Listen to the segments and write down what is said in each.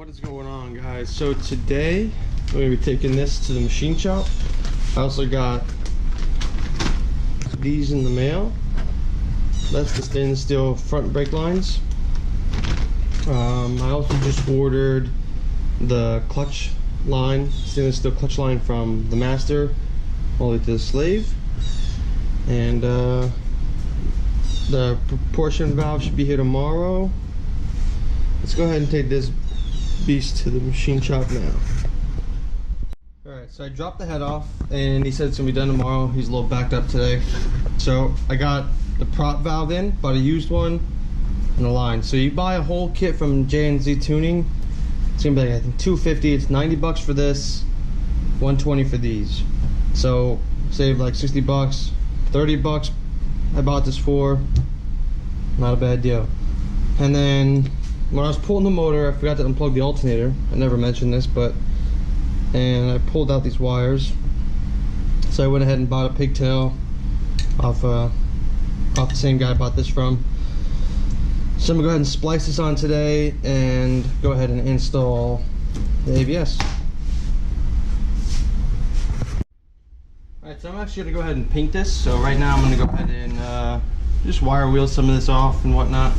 What is going on, guys? So today we're gonna be taking this to the machine shop. I also got these in the mail. That's the stainless steel front brake lines. I also just ordered the clutch line, stainless steel clutch line from the master all the way to the slave, and the proportion valve should be here tomorrow. Let's go ahead and take this beast to the machine shop now. Alright, so I dropped the head off and he said it's gonna be done tomorrow. He's a little backed up today. So I got the prop valve in, bought a used one, and the line. So you buy a whole kit from J&Z Tuning, it's gonna be like, I think $250. It's 90 bucks for this, 120 for these. So save like 60 bucks, 30 bucks I bought this for. Not a bad deal. And then when I was pulling the motor, I forgot to unplug the alternator. I never mentioned this, and I pulled out these wires. So I went ahead and bought a pigtail off the same guy I bought this from. So I'm gonna go ahead and splice this on today and go ahead and install the ABS. Alright, so I'm actually gonna go ahead and paint this. So right now I'm gonna go ahead and just wire wheel some of this off and whatnot.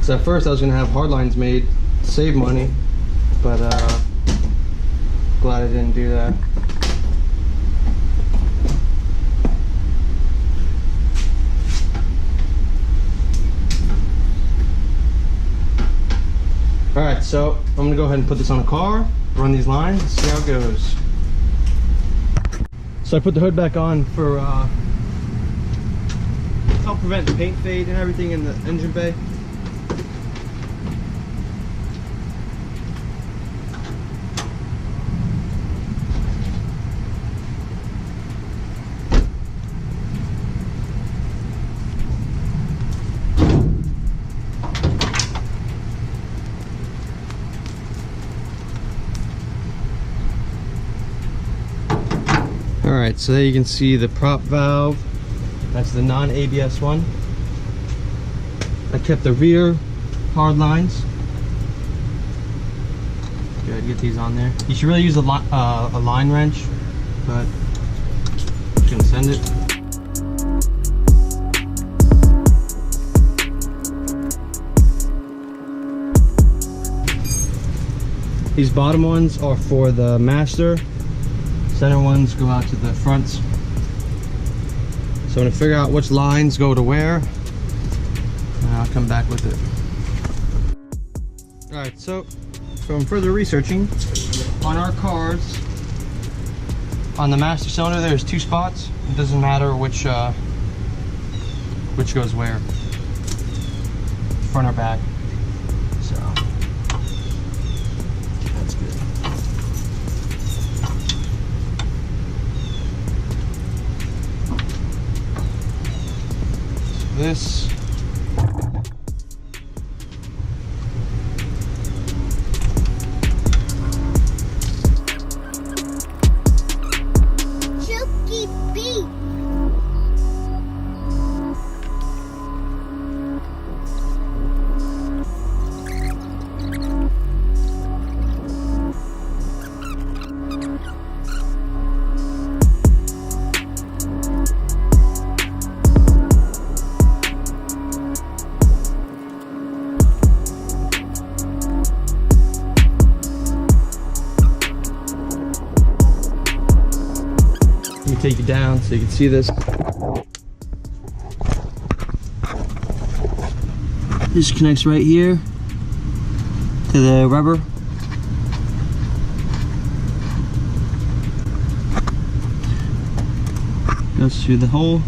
So at first I was gonna have hard lines made to save money, but glad I didn't do that. Alright, so I'm gonna go ahead and put this on a car, run these lines, and see how it goes. So I put the hood back on for help prevent paint fade and everything in the engine bay. Alright, so there you can see the prop valve. That's the non-ABS one. I kept the rear hard lines. Good to get these on there. You should really use a line wrench, but you can send it. These bottom ones are for the master. Center ones go out to the fronts. So I'm gonna figure out which lines go to where, and I'll come back with it. Alright, so from further researching, on our cars, on the master cylinder there's 2 spots. It doesn't matter which goes where, front or back. So that's good. This Chuki beat. Let me take you down so you can see this. This connects right here to the rubber. Goes through the hole.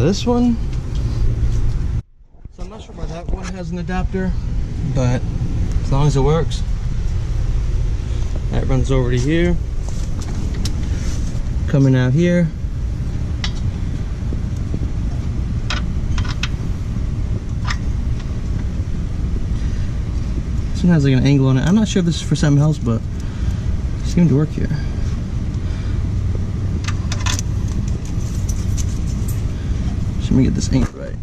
this one, so I'm not sure why that one has an adapter, but as long as it works. That runs over to here, coming out here. This one has like an angle on it. I'm not sure if this is for something else, but it seemed to work here. Let me get this ink right.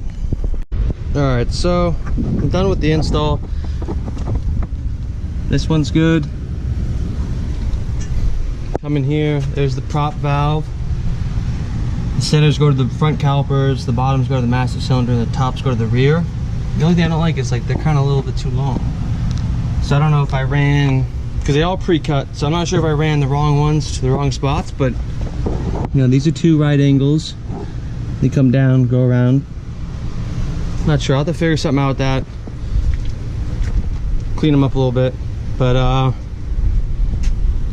Alright, so I'm done with the install. This one's good. Come in here, there's the prop valve. The centers go to the front calipers, the bottoms go to the master cylinder, and the tops go to the rear. The only thing I don't like is like they're kind of a little bit too long. So I don't know if I ran, because they all pre-cut, so I'm not sure if I ran the wrong ones to the wrong spots, but you know, these are two right angles. They come down, go around. Not sure, I'll have to figure something out with that. Clean them up a little bit. But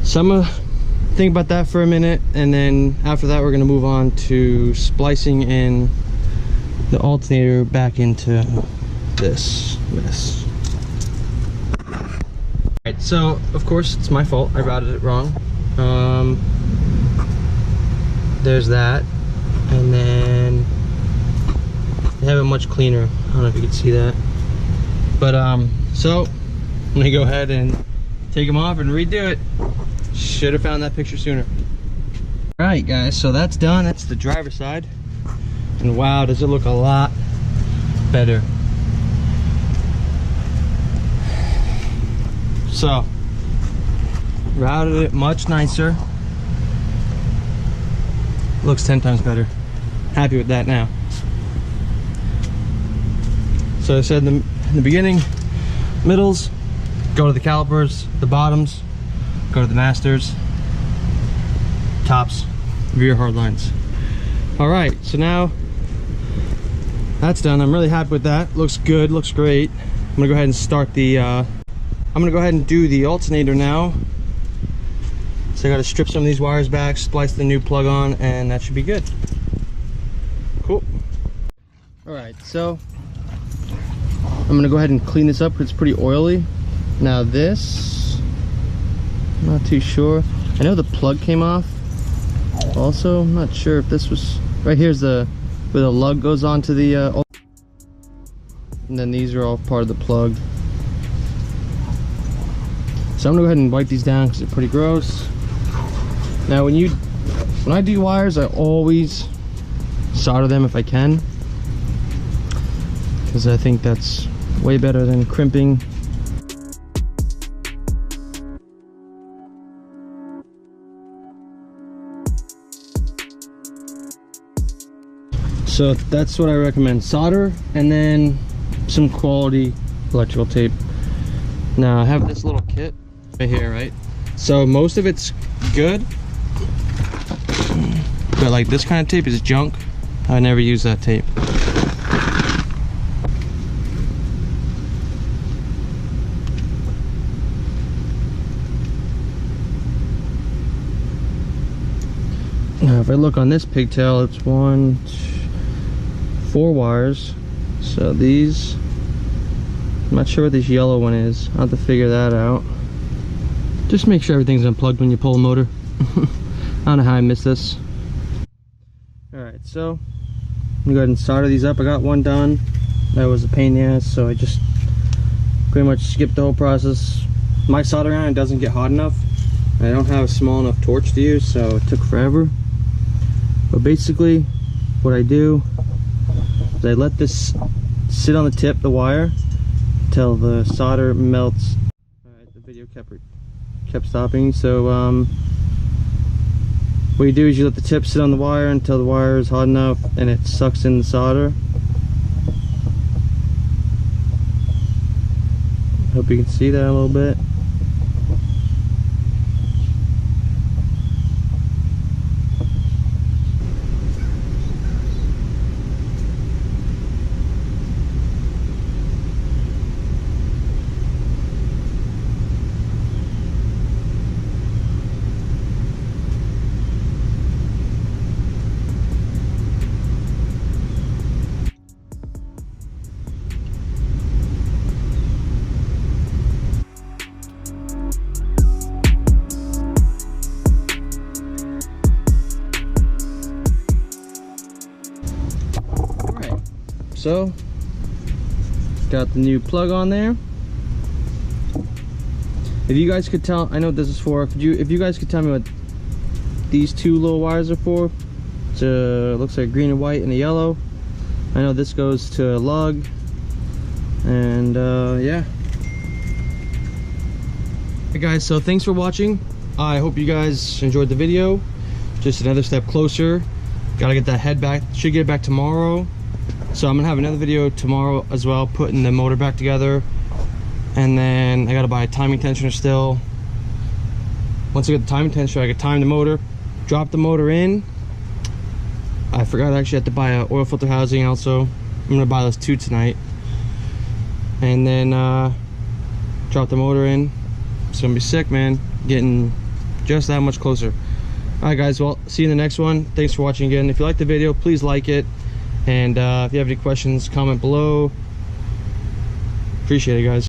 so I'm gonna think about that for a minute, and then after that we're gonna move on to splicing in the alternator back into this mess. Alright, so of course it's my fault, I routed it wrong. There's that. And then they have it much cleaner. I don't know if you can see that, but so I'm gonna go ahead and take them off and redo it. Should have found that picture sooner. All right guys, so that's done. That's the driver's side, and wow, does it look a lot better. So routed it much nicer. Looks 10 times better. Happy with that now. So I said in the beginning, middles go to the calipers, the bottoms go to the masters, tops rear hard lines. All right, so now that's done. I'm really happy with that. Looks good, looks great. I'm gonna go ahead and start the I'm gonna go ahead and do the alternator now. So I gotta strip some of these wires back, splice the new plug on, and that should be good. Cool. All right, so I'm gonna go ahead and clean this up because it's pretty oily. Now this, I'm not too sure. I know the plug came off. Also, I'm not sure if this was, right here's the, where the lug goes onto the, and then these are all part of the plug. So I'm gonna go ahead and wipe these down because they're pretty gross. Now when I do wires, I always solder them if I can, because I think that's way better than crimping. So that's what I recommend: solder and then some quality electrical tape. Now I have this little kit right here, right? So most of it's good, but like this kind of tape is junk. I never use that tape. Now if I look on this pigtail, it's 4 wires. So these, I'm not sure what this yellow one is. I'll have to figure that out. Just make sure everything's unplugged when you pull a motor. I don't know how I missed this. Alright, so I'm gonna go ahead and solder these up. I got one done. That was a pain in the ass, so I just pretty much skipped the whole process. My soldering iron doesn't get hot enough. I don't have a small enough torch to use, so it took forever. But basically, what I do is I let this sit on the tip, the wire, until the solder melts. Alright, the video kept stopping. So what you do is you let the tip sit on the wire until the wire is hot enough and it sucks in the solder. Hope you can see that a little bit. so. Got the new plug on there. If you guys could tell, I know what this is for. If you guys could tell me what these two little wires are for. It's looks like green and white and a yellow. I know this goes to a lug. And yeah. Hey guys, so thanks for watching. I hope you guys enjoyed the video. Just another step closer. Gotta get that head back. Should get it back tomorrow. So I'm gonna have another video tomorrow as well, putting the motor back together. And then I gotta buy a timing tensioner still. Once I get the timing tensioner, I can time the motor, drop the motor in. I forgot I actually have to buy an oil filter housing also. I'm gonna buy those two tonight. And then drop the motor in. It's gonna be sick, man. Getting just that much closer. All right guys, well, see you in the next one. Thanks for watching again. If you like the video, please like it. And if you have any questions, comment below. Appreciate it, guys.